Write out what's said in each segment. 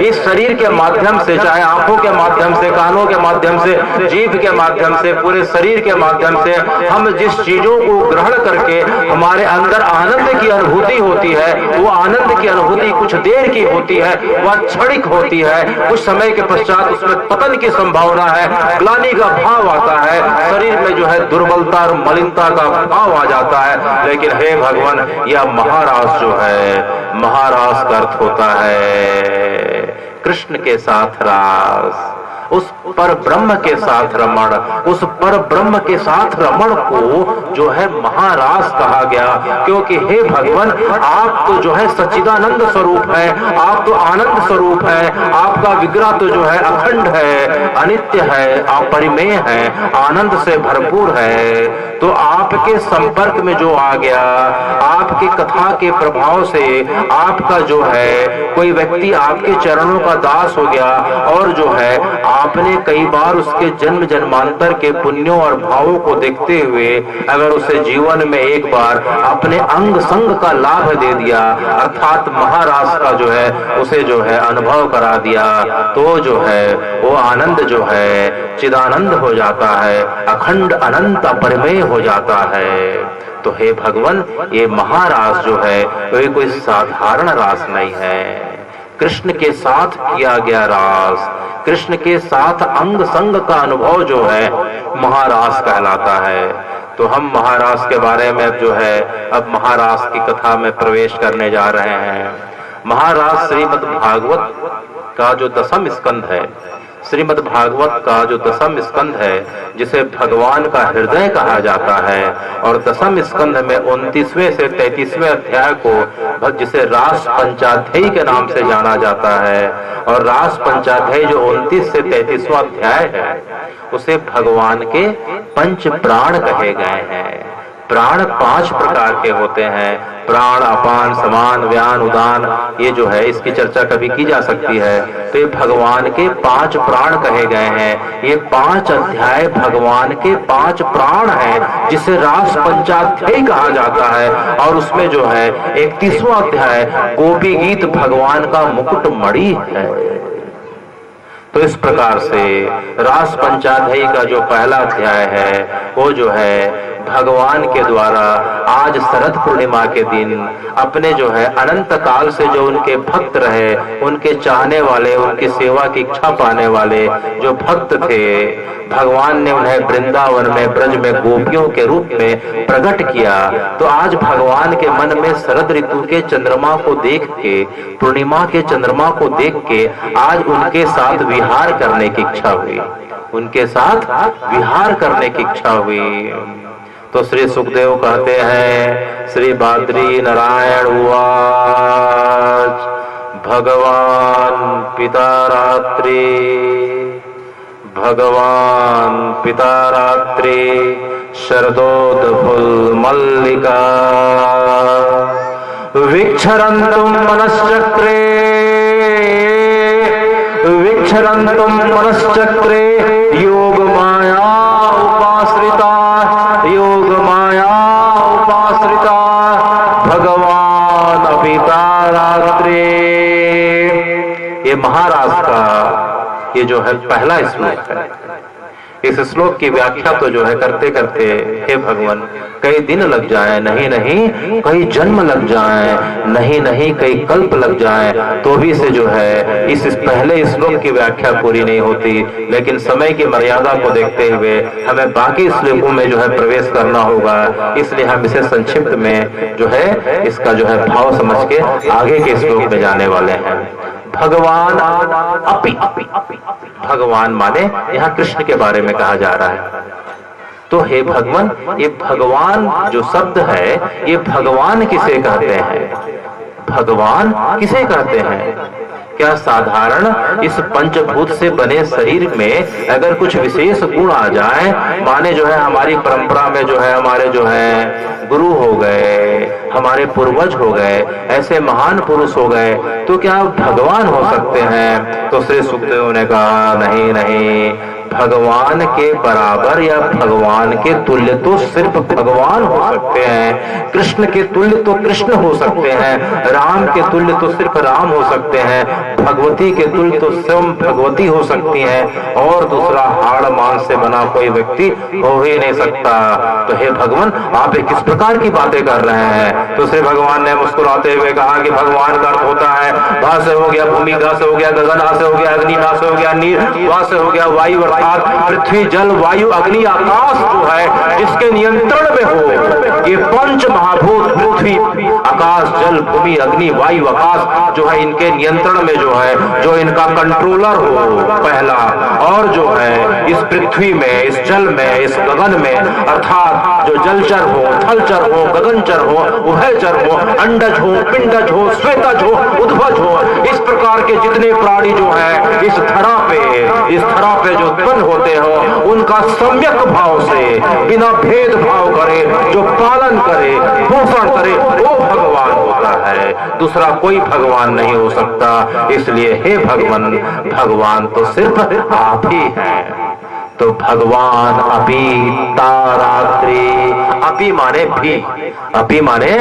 इस शरीर के माध्यम से, चाहे आंखों के माध्यम से, कानों के माध्यम से, जीभ के माध्यम से, पूरे शरीर के माध्यम से हम जिस चीजों को ग्रहण करके हमारे अंदर आनंद की अनुभूति होती है, वो आनंद की अनुभूति कुछ देर की होती है, वह क्षणिक होती है। कुछ समय के पश्चात उसमें पतन की संभावना है, ग्लानि का भाव आता है, शरीर में जो है दुर्बलता और मलिनता का भाव आ जाता है। लेकिन हे भगवान, यह महारास जो है, महारास का अर्थ होता है कृष्ण के साथ रास, उस पर ब्रह्म के साथ रमण, उस पर ब्रह्म के साथ रमण को जो है महारास कहा गया। क्योंकि हे भगवान, आप तो जो है सच्चिदानंद स्वरूप है, आप तो आनंद स्वरूप है, आपका विग्रह तो जो है अखंड है, अनित्य है, अपरिमेय है, आनंद से भरपूर है। तो आपके संपर्क में जो आ गया, आपके कथा के प्रभाव से आपका जो है कोई व्यक्ति आपके चरणों का दास हो गया, और जो है आपने कई बार उसके जन्म जन्मांतर के पुण्यों और भावों को देखते हुए अगर उसे जीवन में एक बार अपने अंग संग का लाभ दे दिया, अर्थात महारास का जो है उसे जो है अनुभव करा दिया, तो जो है वो आनंद जो है चिदानंद हो जाता है, अखंड अनंत अपरिमेय हो जाता है। तो हे भगवान, ये महारास जो है वो कोई साधारण रास नहीं है। कृष्ण के साथ किया गया रास, कृष्ण के साथ अंग संग का अनुभव जो है महारास कहलाता है। तो हम महारास के बारे में जो है अब महारास की कथा में प्रवेश करने जा रहे हैं। महारास श्रीमद् भागवत का जो दसम स्कंध है, श्रीमद् भागवत का जो दसम स्कंध है, जिसे भगवान का हृदय कहा जाता है, और दसम स्कंध में 29वें से 33वें अध्याय को जिसे रास पंचाध्यायी के नाम से जाना जाता है, और रास पंचाध्यायी जो 29 से 33वां अध्याय है, उसे भगवान के पंच प्राण कहे गए हैं। प्राण 5 प्रकार के होते हैं, प्राण, अपान, समान, व्यान, उदान, ये जो है इसकी चर्चा कभी की जा सकती है। तो ये भगवान के 5 प्राण कहे गए हैं। ये 5 अध्याय भगवान के 5 प्राण हैं, जिसे रास पंचाध्यायी कहा जाता है। और उसमें जो है 31वां अध्याय गोपी गीत भगवान का मुकुट मणि है। तो इस प्रकार से रास पंचाध्यायी का जो पहला अध्याय है वो जो है भगवान के द्वारा आज शरद पूर्णिमा के दिन अपने जो है अनंत काल से जो उनके भक्त रहे, उनके चाहने वाले, उनकी सेवा की इच्छा पाने वाले जो भक्त थे, भगवान ने उन्हें वृंदावन में, ब्रज में गोपियों के रूप में प्रकट किया। तो आज भगवान के मन में शरद ऋतु के चंद्रमा को देख के, पूर्णिमा के चंद्रमा को देख के आज उनके साथ विहार करने की इच्छा हुई, उनके साथ विहार करने की इच्छा हुई। तो श्री सुखदेव कहते हैं, श्री बाद्री नारायण उवाच, भगवान पिता रात्रि, भगवान पिता रात्रि, शरदोदफुल्ल मल्लिका, विक्षरन्तुं मनश्चक्रे, विक्षरन्तुं मनश्चक्रे, योग माया उपाश्रिता, योग माया उपाश्रिता, भगवान पिता रात्रि। ये महाराज का ये जो है पहला श्लोक है। इस श्लोक की व्याख्या तो जो है करते करते हे भगवान कई दिन लग जाए, नहीं नहीं कई जन्म लग जाए, नहीं नहीं कई कल्प लग जाए, तो भी से जो है इस पहले श्लोक की व्याख्या पूरी नहीं होती। लेकिन समय की मर्यादा को देखते हुए हमें बाकी श्लोकों में जो है प्रवेश करना होगा, इसलिए हम इसे संक्षिप्त में जो है इसका जो है भाव समझ के आगे के श्लोक में जाने वाले हैं। भगवान अपि, भगवान माने यहाँ कृष्ण के बारे में कहा जा रहा है। तो हे भगवान, ये भगवान जो शब्द है ये भगवान किसे कहते हैं? भगवान किसे कहते हैं? क्या साधारण इस पंचभूत से बने शरीर में अगर कुछ विशेष गुण आ जाए, माने जो है हमारी परंपरा में जो है हमारे जो है गुरु हो गए, हमारे पूर्वज हो गए, ऐसे महान पुरुष हो गए, तो क्या भगवान हो सकते हैं? तो श्री सुखदेव ने कहा नहीं नहीं, भगवान के बराबर या भगवान के तुल्य तो सिर्फ भगवान हो सकते हैं, कृष्ण के तुल्य तो कृष्ण हो सकते हैं, राम के तुल्य तो सिर्फ राम हो सकते हैं, भगवती के तुल्य तो स्वयं भगवती हो सकती हैं, और दूसरा हाड़ मांस से बना कोई व्यक्ति हो ही नहीं सकता। तो हे भगवान, आप किस प्रकार की बातें कर रहे हैं? तो श्री भगवान ने मुस्कुराते हुए कहा कि भगवान का अर्थ होता है भा से हो गया भूमि, गा से हो गया गगन, आ से हो गया अग्नि, ना से हो गया नीर, वा से हो गया वायु, अर्थात पृथ्वी जल वायु अग्नि आकाश जो है जिसके नियंत्रण में हो, ये पंच महाभूत पृथ्वी आकाश जल भूमि अग्नि वायु आकाश जो है इनके नियंत्रण में जो है, जो इनका कंट्रोलर हो पहला, और जो है इस पृथ्वी में, इस जल में, इस गगन में, अर्थात जो जलचर हो, थलचर हो, गगनचर हो, उभयचर हो, अंडज हो, पिंडज हो, श्वेतज हो, उद्भज हो, इस प्रकार के जितने प्राणी जो है इस धरा पे जो उत्पन्न होते हो, उनका सम्यक भाव से बिना भेदभाव करे जो पालन करे, पोषण करे, वो भगवान होता है, दूसरा कोई भगवान नहीं हो सकता। इसलिए हे भगवान, भगवान तो सिर्फ आप ही हैं। तो भगवान अपि तारात्रि, अपि माने भी, अपि माने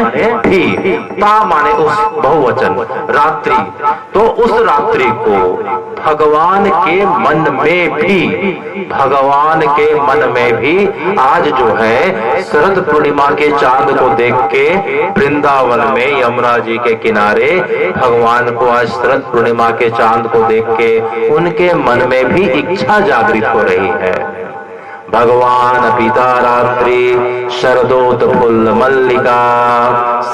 भी, ता माने उस बहुवचन रात्रि, तो उस रात्रि को भगवान के मन में भी, भगवान के मन में भी आज जो है शरद पूर्णिमा के चांद को देख के वृंदावन में यमुना जी के किनारे भगवान को आज शरद पूर्णिमा के चांद को देख के उनके मन में भी इच्छा जागृत हो रही है। भगवान पिता रात्रि शरदोत फुल्ल मल्लिका,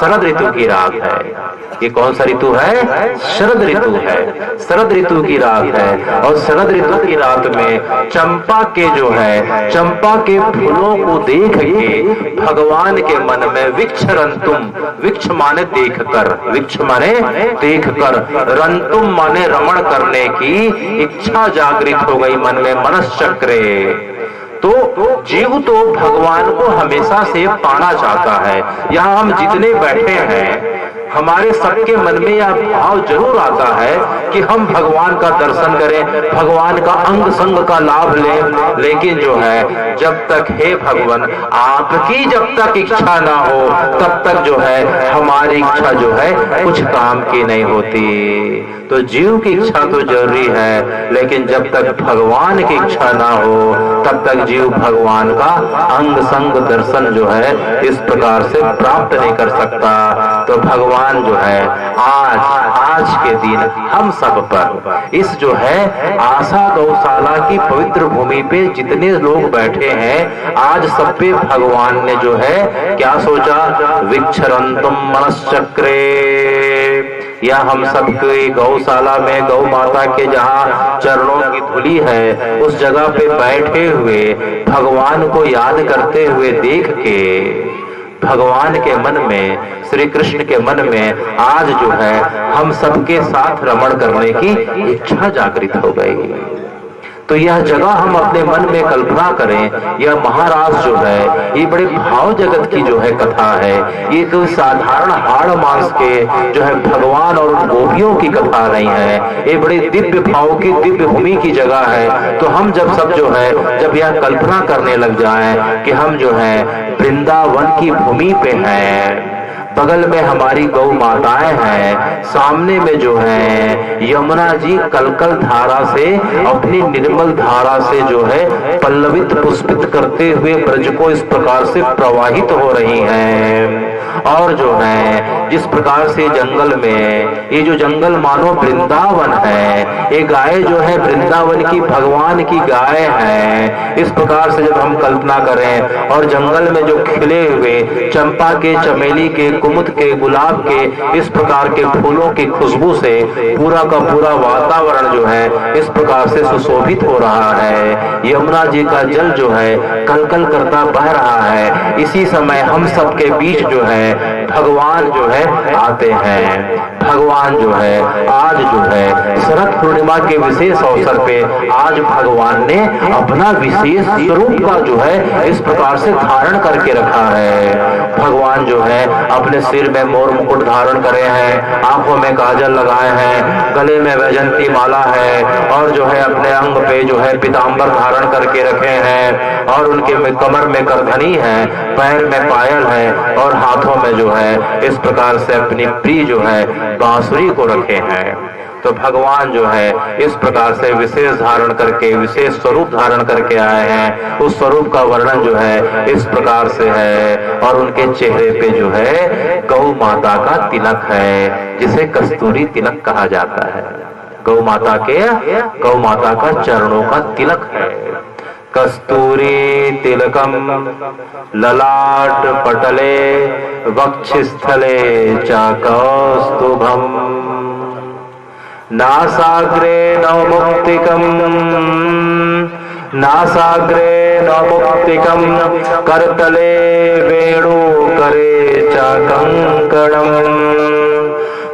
शरद ऋतु की रात है। ये कौन सा ऋतु है? शरद ऋतु है, शरद ऋतु की रात है। और शरद ऋतु की रात में चंपा के जो है, चंपा के फूलों को देख के भगवान के मन में विक्ष रंतुम, विक्ष माने देखकर, विक्ष माने देखकर, रंतुम माने रमण करने की इच्छा जागृत हो गई मन में, मनश्चक्रे। तो जीव तो भगवान को हमेशा से पाना चाहता है। यहाँ हम जितने बैठे हैं हमारे सबके मन में यह भाव जरूर आता है कि हम भगवान का दर्शन करें, भगवान का अंग संग का लाभ लें, लेकिन जो है जब तक हे भगवान आपकी जब तक इच्छा ना हो तब तक जो है हमारी इच्छा जो है कुछ काम की नहीं होती। तो जीव की इच्छा तो जरूरी है, लेकिन जब तक भगवान की इच्छा ना हो तब तक जीव भगवान का अंग संग दर्शन जो है इस प्रकार से प्राप्त नहीं कर सकता। तो भगवान जो है आज के दिन हम सब पर इस जो है आशा गौशाला की पवित्र भूमि पे जितने लोग बैठे हैं, आज सब पे भगवान ने जो है क्या सोचा, विक्षरंतुम मनश्चक्रे, या हम सबके गौशाला में गौ माता के जहाँ चरणों की धूली है उस जगह पे बैठे हुए भगवान को याद करते हुए देख के भगवान के मन में, श्री कृष्ण के मन में आज जो है हम सबके साथ रमण करने की इच्छा जागृत हो गई। तो यह जगह हम अपने मन में कल्पना करें, यह महाराज जो है ये बड़े भाव जगत की जो है कथा है, ये कोई साधारण हाड़ मांस के जो है भगवान और गोपियों की कथा नहीं है, ये बड़े दिव्य भाव की दिव्य भूमि की जगह है। तो हम जब सब जो है जब यह कल्पना करने लग जाएं कि हम जो है वृंदावन की भूमि पे हैं, बगल में हमारी गौ माताएं हैं, सामने में जो है यमुना जी कलकल धारा से, अपनी निर्मल धारा से जो है पल्लवित पुष्पित करते हुए ब्रज को इस प्रकार से प्रवाहित हो रही हैं। और जो है जिस प्रकार से जंगल में, ये जो जंगल मानो वृंदावन है, ये गाय जो है वृंदावन की भगवान की गाय है। इस प्रकार से जब हम कल्पना करें और जंगल में जो खिले हुए चंपा के, चमेली के, कुमुद के, गुलाब के इस प्रकार के फूलों की खुशबू से पूरा का पूरा वातावरण जो है इस प्रकार से सुशोभित हो रहा है, यमुना जी का जल जो है कलकल करता बह रहा है, इसी समय हम सबके बीच जो है भगवान जो है आते हैं। भगवान जो है आज जो है शरद पूर्णिमा के विशेष अवसर पे आज भगवान ने अपना विशेष स्वरूप का जो है इस प्रकार से धारण करके रखा है। भगवान जो है अपने सिर में मोर मुकुट धारण करे हैं, आंखों में काजल लगाए हैं, गले में वैजंती माला है और जो है अपने अंग पे जो है पीतांबर धारण करके रखे हैं और उनके कमर में करधनी है, पैर में पायल है और हाथों में जो है इस प्रकार से अपनी प्रिय जो है बांसुरी को रखे हैं। तो भगवान जो है इस प्रकार से विशेष धारण करके विशेष स्वरूप धारण करके आए हैं। उस स्वरूप का वर्णन जो है इस प्रकार से है और उनके चेहरे पे जो है गौ माता का तिलक है, जिसे कस्तूरी तिलक कहा जाता है। गौ माता का चरणों का तिलक है। कस्तूरी तिलकम ललाट पटले वक्षस्थले च कौस्तुभम नासाग्रे नवमुक्तिकम करतले वेणु करे च कंकणम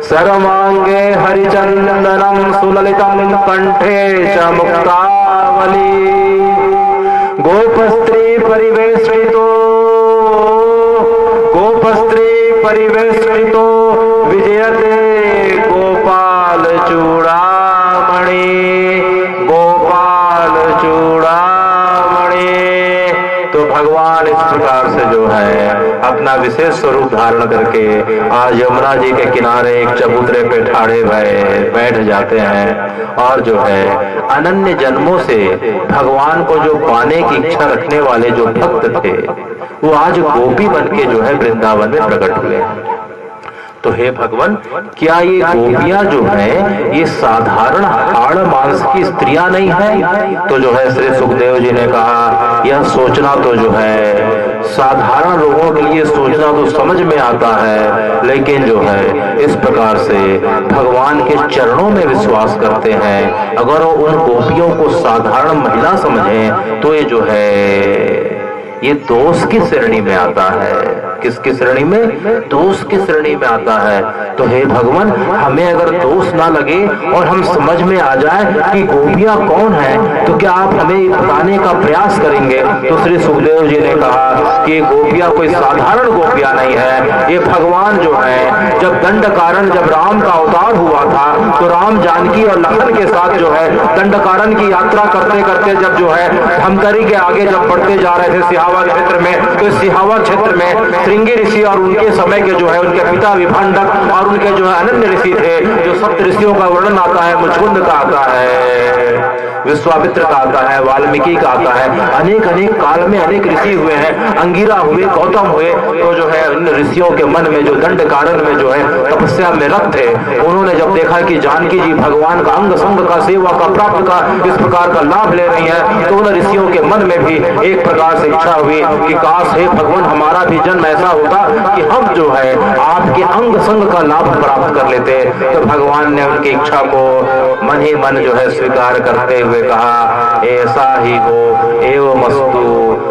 सर्वांगे हरिचंदनम सुललितम कंठे च मुक्तावली गोपस्त्री परिवेष्टितो विजयते गोपाल चूड़ामणि तो भगवान इस प्रकार से जो है अपना विशेष स्वरूप धारण करके आज यमुना जी के किनारे एक चबूतरे पे ठाड़े बैठ जाते हैं और जो है अनन्य जन्मों से भगवान को जो पाने की इच्छा रखने वाले जो भक्त थे वो आज गोपी बन के जो है वृंदावन में प्रकट हुए। तो हे भगवान, क्या ये गोपियां जो है ये साधारण हाड़ मांस की स्त्रियां नहीं है? तो जो है श्री सुखदेव जी ने कहा यह सोचना तो जो है साधारण लोगों के लिए सोचना तो समझ में आता है, लेकिन जो है इस प्रकार से भगवान के चरणों में विश्वास करते हैं अगर वो उन गोपियों को साधारण महिला समझें तो ये जो है ये दोष की श्रेणी में आता है। किसकी श्रेणी में? दोष की श्रेणी में आता है। तो हे भगवान, हमें अगर दोष ना लगे और हम समझ में आ जाए कि गोपियां कौन है तो क्या आप हमें बताने का प्रयास करेंगे? तो श्री सुखदेव जी ने कहा कि गोपियां कोई साधारण गोपियां नहीं है। ये भगवान जो है जब दंड कारण जब राम का अवतार हुआ था तो राम जानकी और लखन के साथ जो है दंड कारण की यात्रा करते करते जब जो है धमतरी के आगे जब बढ़ते जा रहे थे सिहावा क्षेत्र में, तो सिहावा क्षेत्र में श्रृंगी ऋषि और उनके समय के जो है उनके पिता विभांडक और उनके जो है अनन्य ऋषि थे, जो सप्त ऋषियों का वर्णन आता है, मुचकुंद का आता है, विश्वामित्र का आता है, वाल्मीकि का आता है, अनेक अनेक काल में अनेक ऋषि हुए हैं, अंगिरा हुए, गौतम हुए। तो जो है उन ऋषियों के मन में जो दंड कारण में जो है तपस्या में रत थे, उन्होंने जब देखा कि जानकी जी भगवान का अंग संग का सेवा का प्राप्त का इस प्रकार का लाभ ले रही है, तो उन ऋषियों के मन में भी एक प्रकार से इच्छा हुई कि काश हे भगवान हमारा भी जन्म ऐसा होता कि हम जो है आपके अंग संग का लाभ प्राप्त कर लेते। तो भगवान ने उनकी इच्छा को मन ही मन जो है स्वीकार करते हुए कहा ऐसा ही हो एवमस्तु।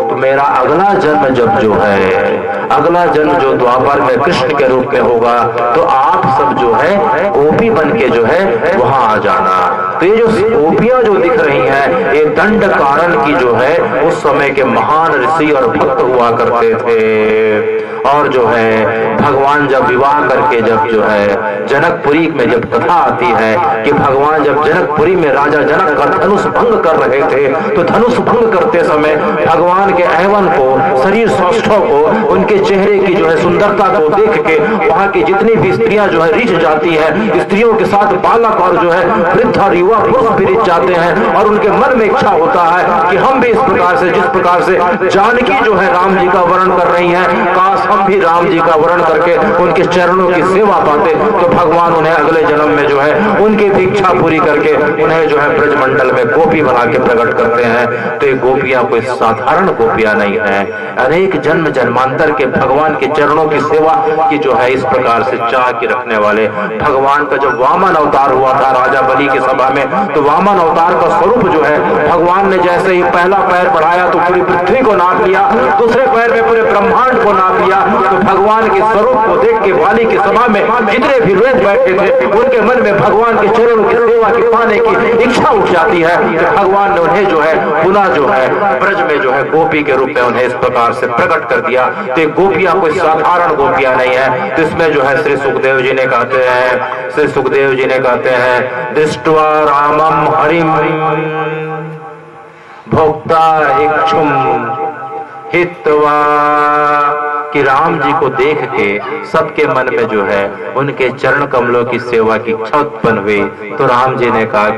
तो मेरा अगला जन्म जब जो है अगला जन्म जो द्वापर में कृष्ण के रूप में होगा तो आप सब जो है गोपी बन के जो है वहां आ जाना। तो ये जो गोपियां जो दिख रही हैं ये दंड कारण की जो है उस समय के महान ऋषि और भक्त हुआ करते थे। और जो है भगवान जब विवाह करके जब जो है जनकपुरी में जब कथा आती है कि भगवान जब जनकपुरी में राजा जनक का धनुष भंग कर रहे थे, तो धनुष भंग करते समय भगवान के ऐवन को, शरीर सौष्ठव को, उनके चेहरे की जो है सुंदरता को देख के वहां की जितनी भी स्त्रियां जो है रिझ जाती है, स्त्रियों के साथ बालक और जो है वृद्ध और युवा पुरुष भी रिझ जाते हैं और उनके मन में इच्छा होता है कि हम भी इस प्रकार से जिस प्रकार से जानकी जो है राम जी का वर्णन कर रही है, काश हम भी राम जी का वर्णन करके उनके चरणों की सेवा पाते। तो भगवान उन्हें अगले जन्म में जो है उनकी भी इच्छा पूरी करके उन्हें जो है ब्रजमंडल में गोपी बना के प्रकट करते हैं। तो ये गोपियां कोई साधारण गोपियां नहीं है, अनेक जन्म जन्मांतर के भगवान के चरणों की सेवा की जो है इस प्रकार से चाह की रखने वाले। भगवान का जब वामन अवतार हुआ था राजा बलि की सभा में, तो वामन अवतार का स्वरूप जो है भगवान ने जैसे ही पहला पैर बढ़ाया तो पूरी पृथ्वी को नाप लिया, दूसरे पैर में पूरे ब्रह्मांड को नाप लिया, किया तो भगवान के स्वरूप को देख के वाली की सभा में जितने भी लोग बैठे थे उनके मन में भगवान के चरणों की सेवा की पाने की इच्छा उठ जाती है। तो भगवान ने उन्हें जो है पुनः जो है ब्रज में जो है गोपी के रूप में उन्हें इस प्रकार से प्रकट कर दिया। तो गोपियां कोई साधारण गोपियां नहीं है। तो इसमें जो है श्री सुखदेव जी ने कहते हैं, श्री सुखदेव जी ने कहते हैं, दृष्ट्वा रामम हरिम भोक्ता इक्षुम हित्वा, कि राम जी को देख के सबके मन में जो है उनके चरण कमलों की सेवा की इच्छा उत्पन्न हुई। तो राम जी ने कहा